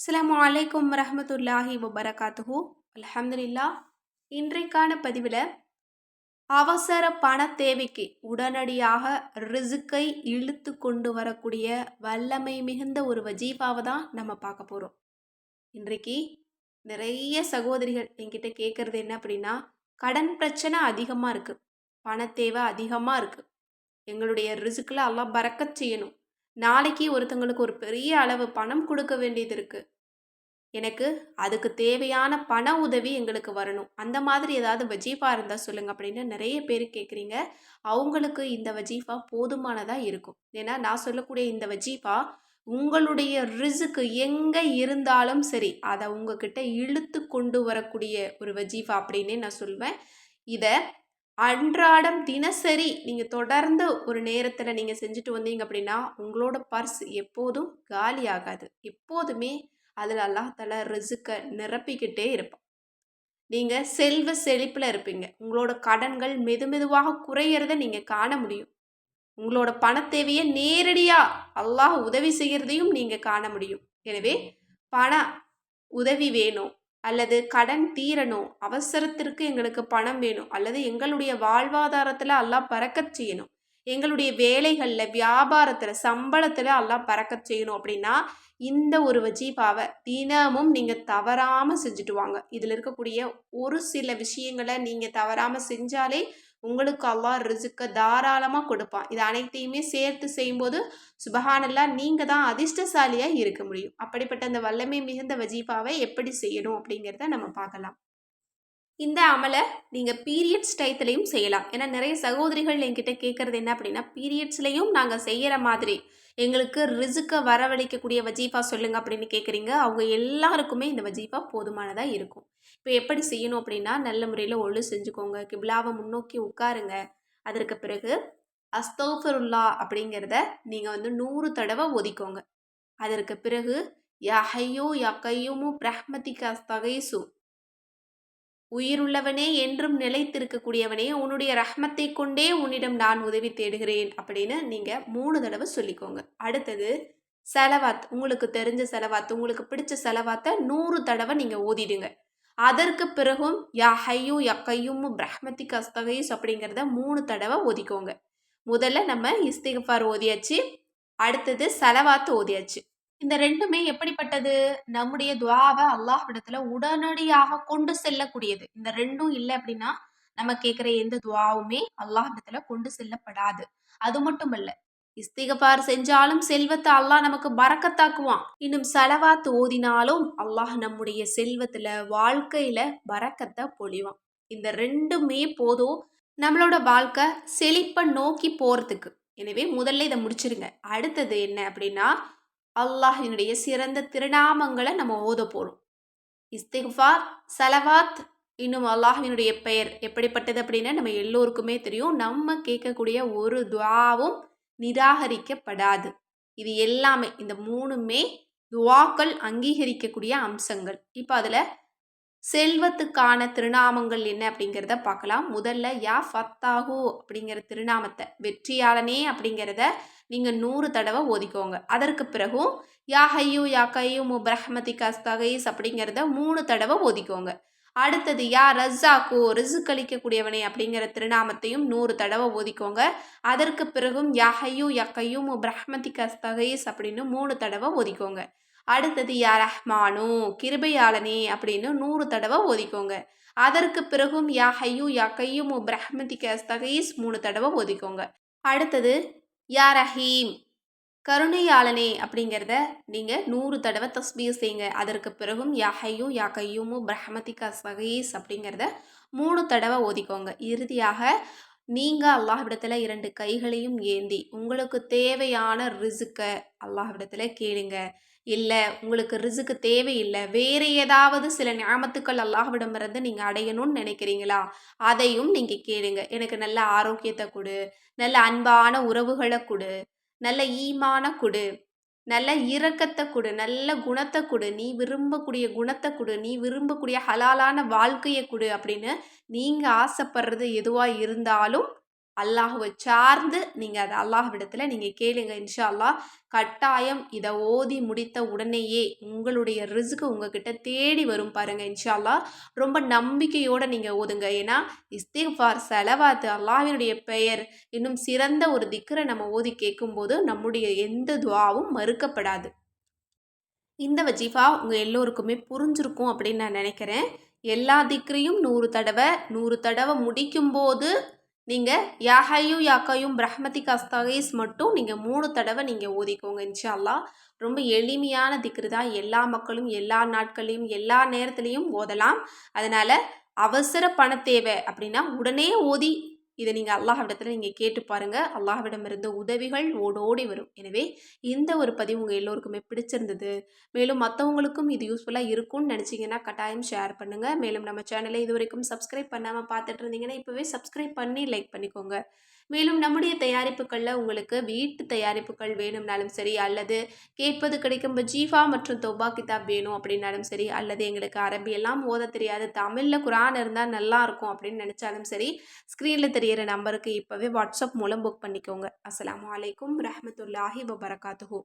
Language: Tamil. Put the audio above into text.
அஸ்ஸலாமு அலைக்கும் வரஹ்மத்துல்லாஹி வபரகாத்துஹு. அல்ஹம்துலில்லாஹ். இன்றைக்கான பதிவில் அவசர பண தேவைக்கு உடனடியாக ரிசுக்கை இழுத்து கொண்டு வரக்கூடிய வல்லமை மிகுந்த ஒரு வஜீஃபாவை தான் நம்ம பார்க்க போகிறோம். இன்றைக்கு நிறைய சகோதரிகள் என்கிட்ட கேட்குறது என்ன அப்படின்னா, கடன் பிரச்சனை அதிகமாக இருக்குது, பண தேவை அதிகமாக இருக்குது, எங்களுடைய ரிசுக்கில் அல்லாஹ் பரக்கத் செய்யணும், நாளைக்கு ஒருத்தங்களுக்கு ஒரு பெரிய அளவு பணம் கொடுக்க வேண்டியது இருக்குது, எனக்கு அதுக்கு தேவையான பண உதவி எங்களுக்கு வரணும், அந்த மாதிரி ஏதாவது வஜீஃபா இருந்தால் சொல்லுங்கள் அப்படின்னு நிறைய பேர் கேட்குறீங்க. அவங்களுக்கு இந்த வஜீஃபா போதுமானதாக இருக்கும். ஏன்னா நான் சொல்லக்கூடிய இந்த வஜீஃபா உங்களுடைய ரிசுக்கு எங்கே இருந்தாலும் சரி அதை உங்ககிட்ட இழுத்து கொண்டு வரக்கூடிய ஒரு வஜீஃபா அப்படின்னே நான் சொல்வேன். இதை அன்றாடம் தினசரி நீங்கள் தொடர்ந்து ஒரு நேரத்தில் நீங்கள் செஞ்சுட்டு வந்தீங்க அப்படின்னா உங்களோட பர்ஸ் எப்போதும் காலி ஆகாது. எப்போதுமே அதில் அல்லாஹ் தஆலா ரிசுக்கை நிரப்பிக்கிட்டே இருப்பான். நீங்கள் செல்வ செழிப்பில் இருப்பீங்க. உங்களோட கடன்கள் மெதுவாக குறையிறத நீங்கள் காண முடியும். உங்களோட பண தேவையை நேரடியாக அல்லாஹ் உதவி செய்கிறதையும் நீங்கள் காண முடியும். எனவே பண உதவி வேணும், அல்லது கடன் தீரணும், அவசரத்திற்கு எங்களுக்கு பணம் வேணும், அல்லது எங்களுடைய வாழ்வாதாரத்தில் அல்லாஹ் பரக்கத் செய்யணும், எங்களுடைய வேலைகளில் வியாபாரத்தில் சம்பளத்தில் அல்லாஹ் பரக்கத் செய்யணும் அப்படின்னா இந்த ஒரு வஜீஃபாவை தினமும் நீங்கள் தவறாமல் செஞ்சுட்டு வாங்க. இதில் இருக்கக்கூடிய ஒரு சில விஷயங்களை நீங்கள் தவறாமல் செஞ்சாலே உங்களுக்கு அல்லாஹ் ரிசுக்கை தாராளமாக கொடுப்பான். இது அனைத்தையுமே சேர்த்து செய்யும்போது சுபஹானல்லாஹ் நீங்கள் தான் அதிர்ஷ்டசாலியாக இருக்க முடியும். அப்படிப்பட்ட அந்த வல்லமை மிகுந்த வஜீஃபாவை எப்படி செய்யணும் அப்படிங்கிறத நம்ம பார்க்கலாம். இந்த அமலை நீங்கள் பீரியட்ஸ் டயத்துலையும் செய்யலாம். ஏன்னா நிறைய சகோதரிகள் என்கிட்ட கேட்குறது என்ன அப்படின்னா, பீரியட்ஸ்லையும் நாங்கள் செய்கிற மாதிரி எங்களுக்கு ரிசுக்கை வரவழைக்கக்கூடிய வஜீஃபா சொல்லுங்கள் அப்படின்னு கேட்குறீங்க. அவங்க எல்லாருக்குமே இந்த வஜீஃபா போதுமானதாக இருக்கும். இப்போ எப்படி செய்யணும் அப்படின்னா, நல்ல முறையில் ஒழு செஞ்சுக்கோங்க, கிப்லாவை முன்னோக்கி உட்காருங்க. அதற்கு பிறகு அஸ்தௌஃபிருல்லா அப்படிங்கிறத நீங்கள் 100 தடவை ஒதிக்கோங்க. அதற்கு பிறகு யா ஹையோ யா கையூமு பிரஹ்மதிக அஸ்தகைசு, உயிருள்ளவனே என்றும் நிலைத்திருக்கக்கூடியவனே உன்னுடைய ரஹ்மத்தை கொண்டே உன்னிடம் நான் உதவி தேடுகிறேன் அப்படின்னு நீங்கள் 3 தடவை சொல்லிக்கோங்க. அடுத்தது செலவாத், உங்களுக்கு தெரிஞ்ச செலவாத், உங்களுக்கு பிடிச்ச செலவாத்தை 100 தடவை நீங்கள் ஓதிடுங்க. அதற்கு பிறகும் யா ஹையூ யா கையூமு பிரஹ்மதிக அஸ்தகைஸ் அப்படிங்கிறத 3 தடவை ஓதிக்கோங்க. முதல்ல நம்ம இஸ்திக்ஃபார் ஓதியாச்சு, அடுத்தது செலவாத்து ஓதியாச்சு. இந்த ரெண்டுமே எப்படிப்பட்டது? நம்முடைய துஆவை அல்லாஹ்விடத்துல உடனடியாக கொண்டு செல்லக்கூடியது. இந்த ரெண்டும் இல்லை அப்படின்னா நம்ம கேட்குற எந்த துஆவுமே அல்லாஹ்விடத்துல கொண்டு செல்லப்படாது. அது மட்டுமல்ல, இஸ்திக்ஃபார் செஞ்சாலும் செல்வத்தை அல்லாஹ் நமக்கு பரக்கத்தாக்குவான். இன்னும் ஸலவாத் ஓதினாலும் அல்லாஹ் நம்முடைய செல்வத்துல வாழ்க்கையில பரக்கத்தை பொழிவான். இந்த ரெண்டுமே போதும் நம்மளோட வாழ்க்கை செழிப்பை நோக்கி போறதுக்கு. எனவே முதல்ல இதை முடிச்சிருங்க. அடுத்தது என்ன அப்படின்னா, அல்லாஹினுடைய சிறந்த திருநாமங்களை நம்ம ஓத போகிறோம். இஸ்திக்ஃபார், ஸலவாத், இன்னும் அல்லாஹினுடைய பெயர் எப்படிப்பட்டது அப்படின்னா நம்ம எல்லோருக்குமே தெரியும். நம்ம கேட்கக்கூடிய ஒரு துஆவும் நிராகரிக்கப்படாது. இது எல்லாமே, இந்த 3மே துஆக்கள் அங்கீகரிக்கக்கூடிய அம்சங்கள். இப்போ அதில் செல்வத்துக்கான திருநாமங்கள் என்ன அப்படிங்கிறத பார்க்கலாம். முதல்ல யா ஃபத்தாஹு அப்படிங்கிற திருநாமத்தை, வெற்றியாளனே அப்படிங்கிறத நீங்கள் 100 தடவை ஓதிக்கோங்க. அதற்கு பிறகும் யா ஹையூ யா கையூமு பிரஹ்மதிக அஸ்தகைஸ் அப்படிங்கிறத 3 தடவை ஓதிக்கோங்க. அடுத்தது யா ரஸாக்கு, ரிசுக் அளிக்கக்கூடியவனே அப்படிங்கிற திருநாமத்தையும் 100 தடவை ஓதிக்கோங்க. அதற்கு பிறகும் யா ஹையூ யா கையூமு பிரஹ்மதிக அஸ்தகைஸ் அப்படின்னு 3 தடவை ஓதிக்கோங்க. அடுத்தது யா ரஹ்மானு, கிருபையாளனே அப்படின்னு 100 தடவை ஓதிக்கோங்க. அதற்கு பிறகும் யா ஹையூ யா கையூமு பிரஹ்மதிக அஸ்தகைஸ் 3 தடவை ஓதிக்கோங்க. அடுத்தது யா ரஹீம், கருணையாளனே அப்படிங்கிறத நீங்கள் 100 தடவை தஸ்பீஹ் செய்யுங்க. அதற்கு பிறகும் யா ஹையூ யா கையூமு பிரஹ்மதிக அஸ்தகைஸ் அப்படிங்கிறத 3 தடவை ஓதிக்கோங்க. இறுதியாக நீங்கள் அல்லாஹ்விடத்தில் 2 கைகளையும் ஏந்தி உங்களுக்கு தேவையான ரிசுக்கை அல்லாஹ்விடத்தில் கேளுங்க. இல்லை உங்களுக்கு ரிசுக்கு தேவையில்லை, வேறு ஏதாவது சில நியாமத்துக்கள் அல்லாஹ்விடமிருந்து நீங்கள் அடையணும்னு நினைக்கிறீங்களா, அதையும் நீங்கள் கேளுங்க. எனக்கு நல்ல ஆரோக்கியத்தை கொடு, நல்ல அன்பான உறவுகளை கொடு, நல்ல ஈமான கொடு, நல்ல இரக்கத்தை கொடு, நல்ல குணத்தை கொடு, நீ விரும்பக்கூடிய குணத்தை கொடு, நீ விரும்பக்கூடிய ஹலாலான வாழ்க்கையை கொடு அப்படின்னு நீங்கள் ஆசைப்படுறது எதுவாக இருந்தாலும் அல்லாஹுவை சார்ந்து நீங்கள் அதை அல்லாஹ்விடத்தில் நீங்கள் கேளுங்க. இன்ஷா அல்லாஹ் கட்டாயம் இதை ஓதி முடித்த உடனேயே உங்களுடைய ரிஸ்க் உங்ககிட்ட தேடி வரும் பாருங்க. இன்ஷா அல்லாஹ் ரொம்ப நம்பிக்கையோடு நீங்கள் ஓதுங்க. ஏன்னா இஸ்திக்ஃபார், செலவாத்து, அல்லாஹ்வினுடைய பெயர், இன்னும் சிறந்த ஒரு திக்ரை நம்ம ஓதி கேட்கும்போது நம்முடைய எந்த துஆவும் மறுக்கப்படாது. இந்த வஜீஃபா உங்கள் எல்லோருக்குமே புரிஞ்சிருக்கும் அப்படின்னு நான் நினைக்கிறேன். எல்லா திக்ரையும் 100 தடவை 100 தடவை முடிக்கும்போது நீங்கள் யா ஹய்யூ யா கய்யூம் பிரஹ்மதிக அஸ்தகீஸ் மட்டும் நீங்கள் 3 தடவை நீங்கள் ஓதிக்கோங்க இன்ஷா அல்லாஹ். ரொம்ப எளிமையான திக்ரு தான். எல்லா மக்களும் எல்லா நாட்களையும் எல்லா நேரத்துலையும் ஓதலாம். அதனால் அவசர பண தேவை அப்படின்னா உடனே ஓதி இதை நீங்கள் அல்லாஹ்விடத்தில் நீங்கள் கேட்டு பாருங்கள். அல்லாஹ்விடமிருந்து உதவிகள் ஓடோடி வரும். எனவே இந்த ஒரு பதிவு உங்கள் எல்லோருக்குமே பிடிச்சிருந்தது. மேலும் மற்றவங்களுக்கும் இது யூஸ்ஃபுல்லாக இருக்கும்னு நினச்சிங்கன்னா கட்டாயம் ஷேர் பண்ணுங்கள். மேலும் நம்ம சேனலை இது வரைக்கும் சப்ஸ்கிரைப் பண்ணாமல் பார்த்துட்டு இருந்தீங்கன்னா இப்போவே சப்ஸ்கிரைப் பண்ணி லைக் பண்ணிக்கோங்க. மேலும் நம்முடைய தயாரிப்புகளில் உங்களுக்கு வீட்டு தயாரிப்புகள் வேணும்னாலும் சரி, அல்லது கேட்பது கிடைக்கும் வஜீஃபா மற்றும் தௌபா கிதாப் வேணும் அப்படின்னாலும் சரி, அல்லது எங்களுக்கு அரபி எல்லாம் ஓத தெரியாது, தமிழில் குரான் இருந்தால் நல்லாயிருக்கும் அப்படின்னு நினச்சாலும் சரி, ஸ்க்ரீனில் தெரிகிற நம்பருக்கு இப்போவே வாட்ஸ்அப் மூலம் புக் பண்ணிக்கோங்க. அஸ்ஸலாமு அலைக்கும் ரஹ்மத்துல்லாஹி வபரகாத்துஹு.